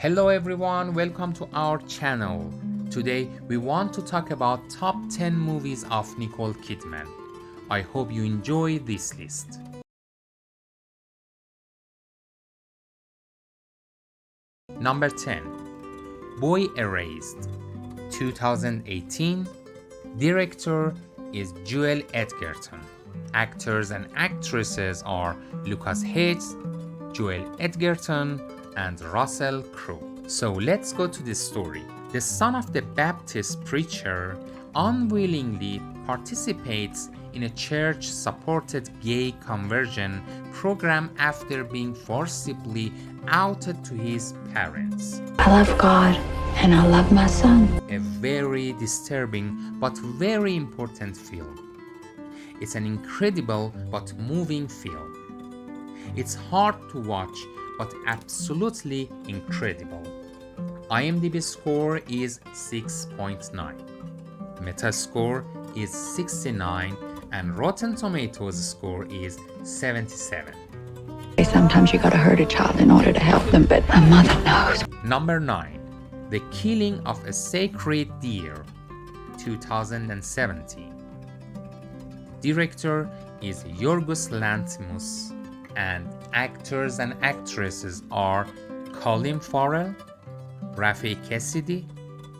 Hello everyone, welcome to our channel. Today we want to talk about top 10 movies of Nicole Kidman. I hope you enjoy this list. Number 10. Boy Erased, 2018. Director is Joel Edgerton. Actors and actresses are Lucas Hedges, Joel Edgerton, and Russell Crowe. So let's go to the story. The son of the Baptist preacher unwillingly participates in a church-supported gay conversion program after being forcibly outed to his parents. I love God and I love my son. A very disturbing but very important film. It's an incredible but moving film. It's hard to watch but absolutely incredible. IMDb score is 6.9. Metascore is 69 and Rotten Tomatoes score is 77. Sometimes you gotta hurt a child in order to help them, but a mother knows. Number 9. The Killing of a Sacred Deer, 2017. Director is Yorgos Lanthimos and actors and actresses are Colin Farrell, Rafe Cassidy,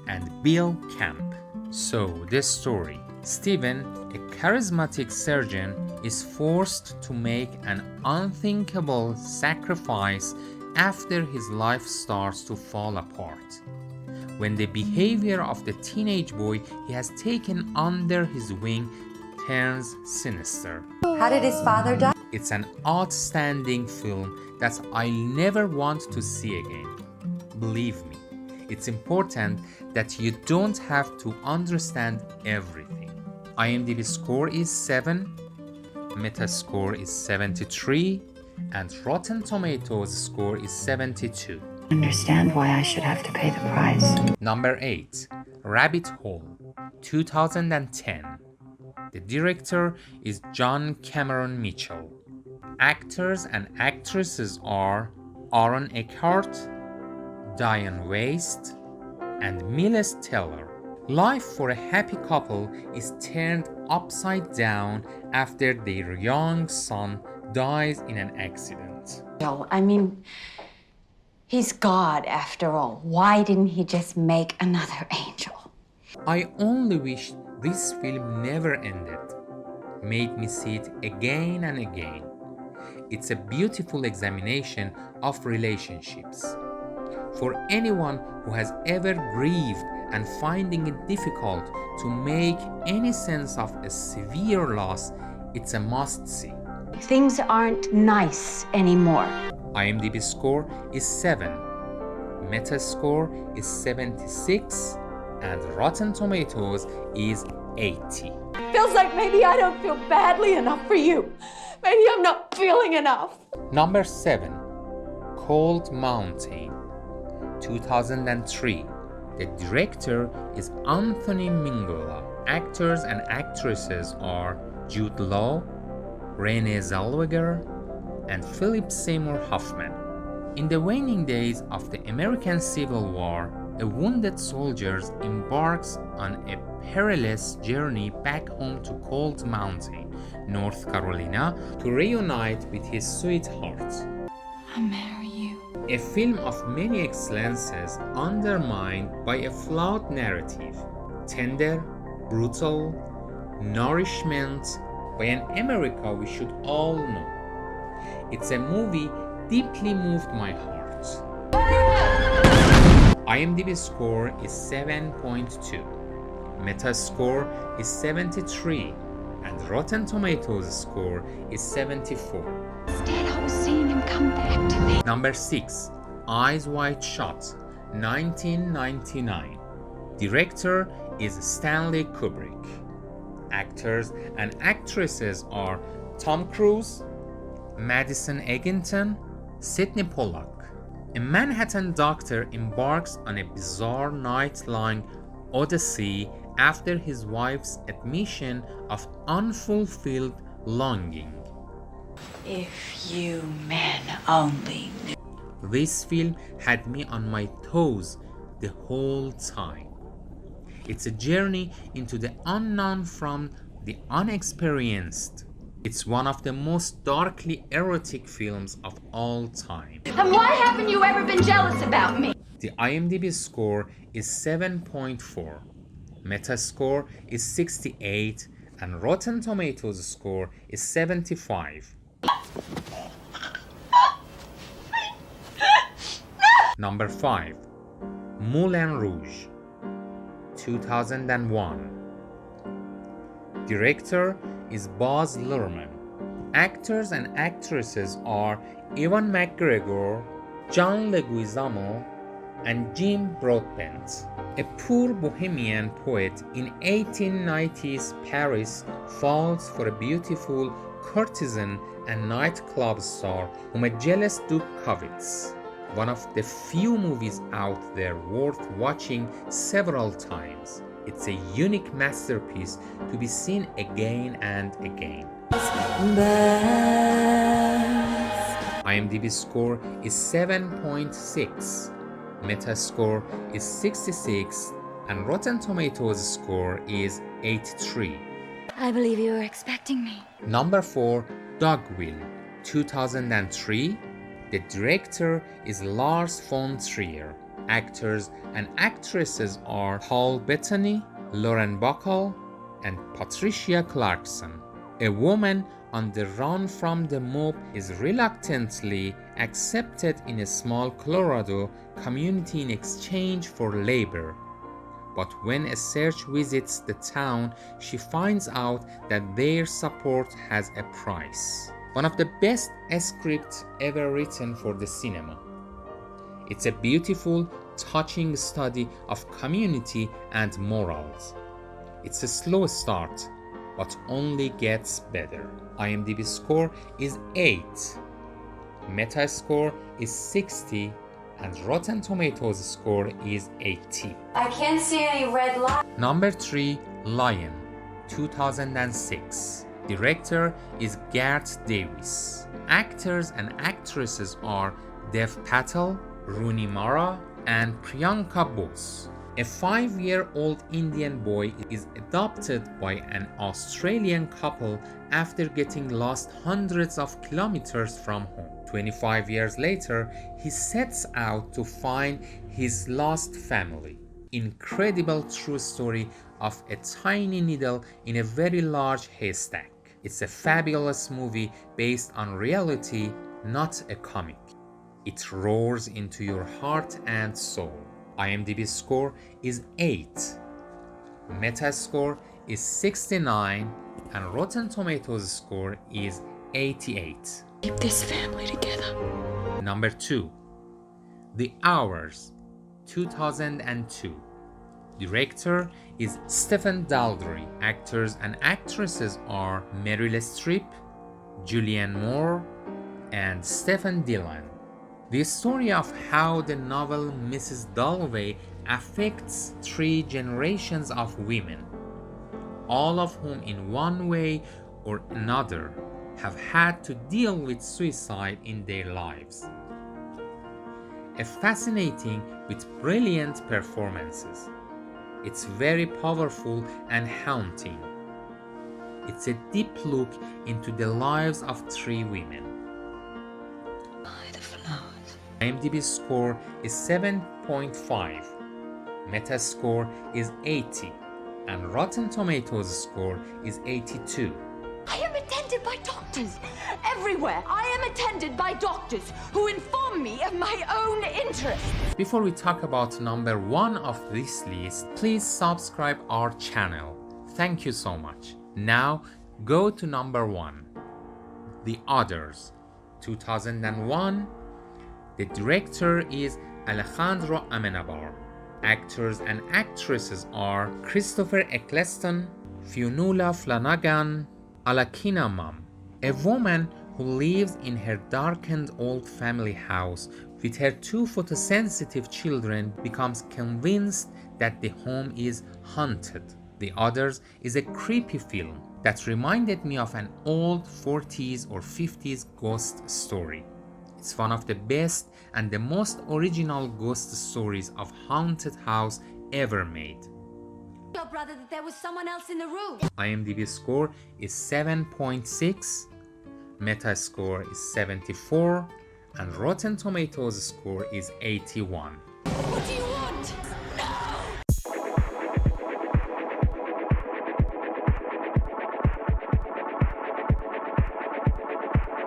and Bill Camp. So, this story. Stephen, a charismatic surgeon, is forced to make an unthinkable sacrifice after his life starts to fall apart. When the behavior of the teenage boy he has taken under his wing turns sinister. How did his father die? It's an outstanding film that I'll never want to see again. Believe me, it's important that you don't have to understand everything. IMDb score is 7, Metascore is 73, and Rotten Tomatoes score is 72. Understand why I should have to pay the price. Number 8. Rabbit Hole, 2010. The director is John Cameron Mitchell. Actors and actresses are Aaron Eckhart, Diane Waste, and Miles Teller. Life for a happy couple is turned upside down after their young son dies in an accident. No, I mean, he's God after all. Why didn't he just make another angel? I only wish this film never ended. Made me see it again and again. It's a beautiful examination of relationships. For anyone who has ever grieved and finding it difficult to make any sense of a severe loss, it's a must-see. Things aren't nice anymore. IMDb score is 7, Metascore is 76, and Rotten Tomatoes is 80. Feels like maybe I don't feel badly enough for you. Maybe I'm not feeling enough. Number 7. Cold Mountain, 2003. The director is Anthony Minghella. Actors and actresses are Jude Law, Renee Zellweger, and Philip Seymour Hoffman. In the waning days of the American Civil War, a wounded soldier embarks on a perilous journey back home to Cold Mountain, North Carolina, to reunite with his sweetheart. I'll marry you. A film of many excellences undermined by a flawed narrative, tender, brutal, nourishment by an America we should all know. It's a movie deeply moved my heart. IMDb score is 7.2, Metascore is 73, and Rotten Tomatoes score is 74. Instead, I was seeing him come back to me. Number 6. Eyes Wide Shut, 1999. Director is Stanley Kubrick. Actors and actresses are Tom Cruise, Madison Egginton, Sidney Pollack. A Manhattan doctor embarks on a bizarre night-long odyssey after his wife's admission of unfulfilled longing. If you men only knew. This film had me on my toes the whole time. It's a journey into the unknown from the unexperienced. It's one of the most darkly erotic films of all time. And why haven't you ever been jealous about me? The IMDb score is 7.4, Metascore is 68, and Rotten Tomatoes score is 75. Number 5. Moulin Rouge, 2001. Director is Baz Luhrmann. Actors and actresses are Ewan McGregor, John Leguizamo, and Jim Broadbent. A poor bohemian poet in 1890s Paris falls for a beautiful courtesan and nightclub star whom a jealous duke covets. One of the few movies out there worth watching several times. It's a unique masterpiece to be seen again and again. IMDb score is 7.6, Metascore is 66, and Rotten Tomatoes score is 83. I believe you were expecting me. Number 4, Dogville, 2003. The director is Lars von Trier. Actors and actresses are Paul Bettany, Lauren Bacall, and Patricia Clarkson. A woman on the run from the mob is reluctantly accepted in a small Colorado community in exchange for labor. But when a search visits the town, she finds out that their support has a price. One of the best scripts ever written for the cinema. It's a beautiful, touching study of community and morals. It's a slow start, but only gets better. IMDb score is 8, Metascore is 60, and Rotten Tomatoes score is 80. I can't see any red light. Number 3, Lion, 2006. Director is Garth Davis. Actors and actresses are Dev Patel, Rooney Mara, and Priyanka Bose. A 5-year-old Indian boy is adopted by an Australian couple after getting lost hundreds of kilometers from home. 25 years later, he sets out to find his lost family. Incredible true story of a tiny needle in a very large haystack. It's a fabulous movie based on reality, not a comic. It roars into your heart and soul. IMDb score is 8, Metascore is 69, and Rotten Tomatoes score is 88. Keep this family together. Number 2, The Hours, 2002. Director is Stephen Daldry. Actors and actresses are Meryl Streep, Julianne Moore, and Stephen Dillon. The story of how the novel Mrs. Dalloway affects 3 generations of women, all of whom in one way or another have had to deal with suicide in their lives. A fascinating with brilliant performances. It's very powerful and haunting. It's a deep look into the lives of 3 women. IMDb score is 7.5, Metascore is 80, and Rotten Tomatoes score is 82. I am attended by doctors everywhere. I am attended by doctors who inform me of my own interests. Before we talk about number 1 of this list, please subscribe our channel. Thank you so much. Now go to number 1, The Others, 2001. The director is Alejandro Amenabar. Actors and actresses are Christopher Eccleston, Fionnuala Flanagan, Alakina Mum. A woman who lives in her darkened old family house with her 2 photosensitive children becomes convinced that the home is haunted. The Others is a creepy film that reminded me of an old 40s or 50s ghost story. It's one of the best and the most original ghost stories of haunted house ever made. Your brother that there was someone else in the room. IMDb score is 7.6, Metascore is 74, and Rotten Tomatoes score is 81.